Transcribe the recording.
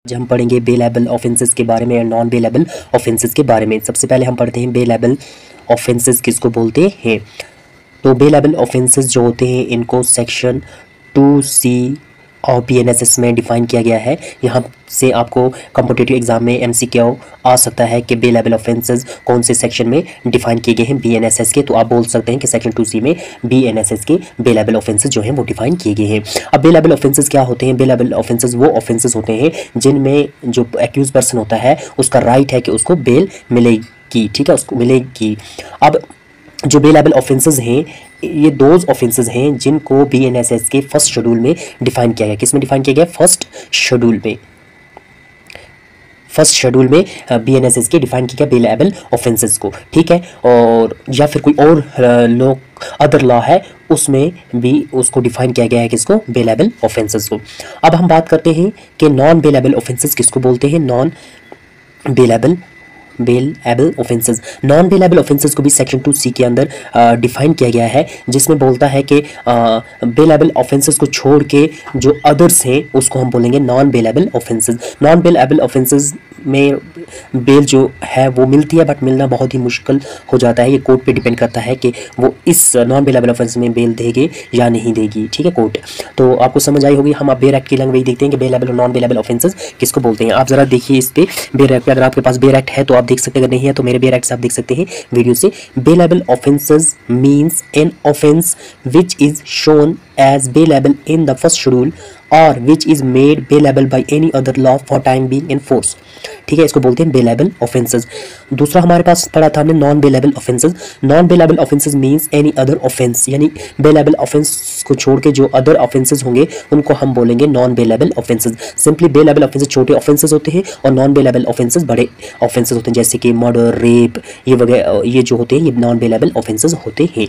आज हम पढ़ेंगे बेलेबल ऑफेंसेस के बारे में या नॉन बेलेबल ऑफेंसेस के बारे में। सबसे पहले हम पढ़ते हैं बेलेबल ऑफेंसेस किसको बोलते हैं। तो बेलेबल ऑफेंसेस जो होते हैं इनको सेक्शन 2C और BNSS में डिफाइन किया गया है। यहाँ से आपको कॉम्पिटिटिव एग्जाम में MCQ आ सकता है कि बेलेबल ऑफेंसेस कौन से सेक्शन में डिफाइन किए गए हैं BNSS के। तो आप बोल सकते हैं कि सेक्शन 2C में BNSS के बेलेबल ऑफेंसेस जो हैं वो डिफाइन किए गए हैं। अब बेलेबल ऑफेंसेस क्या होते हैं? बेलेबल ऑफेंसेस वो ऑफेंसेस होते हैं जिनमें जो एक्यूज पर्सन होता है उसका राइट है कि उसको बेल मिलेगी, ठीक है, उसको मिलेगी। अब जो बेलेबल ऑफेंसेस हैं ये दोज ऑफेंसेस हैं जिनको BNSS के फर्स्ट शेड्यूल में डिफाइन किया गया। किस में डिफाइन किया गया? फर्स्ट शेड्यूल में BNSS के डिफाइन किया गया बेलेबल ऑफेंसेस को, ठीक है। और या फिर कोई और अदर लॉ है उसमें भी उसको डिफाइन किया गया है किसको? बेलेबल ऑफेंसेस को। अब हम बात करते हैं कि नॉन बेलेबल ऑफेंसेस किसको बोलते हैं। Non bailable offences, non bailable offences को भी सेक्शन 2C के अंदर डिफाइन किया गया है, जिसमें बोलता है कि बेलेबल ऑफेंसेस को छोड़ के जो अदर्स हैं उसको हम बोलेंगे non bailable offences. Non bailable offences में बेल जो है वो मिलती है, बट मिलना बहुत ही मुश्किल हो जाता है। ये कोर्ट पे डिपेंड करता है कि वो इस नॉन बेलेबल ऑफेंस में बेल देगी या नहीं देगी, ठीक है, कोर्ट। तो आपको समझ आई होगी। हम अब बेर एक्ट की लैंग्वेज देखते हैं कि बेलेबल और नॉन बेलेबल ऑफेंसेस किसको बोलते हैं। आप जरा देखिए इस पे बेर एक्ट पे, अगर आपके पास बेर एक्ट है तो आप देख सकते हैं, अगर नहीं है तो मेरे बेर एक्ट से आप देख सकते हैं वीडियो से। Bailable offences means an offence which is shown as bailable in the first schedule or which is made bailable by any other law for time being in force, ठीक है, इसको बोलते हैं बेलेबल ऑफेंसेस। दूसरा हमारे पास पढ़ा था हमने non bailable offences. Non bailable offences means any other offence, यानी बेलेबल ऑफेंस को छोड़ के जो अदर ऑफेंसेस होंगे उनको हम बोलेंगे non bailable offences. Simply bailable offences छोटे ऑफेंसेस होते हैं और नॉन बेलेबल ऑफेंसेस बड़े ऑफेंसेस होते हैं, जैसे कि मर्डर, रेप, ये वगैरह, ये जो होते हैं ये नॉन बेलेबल ऑफेंसेस होते हैं।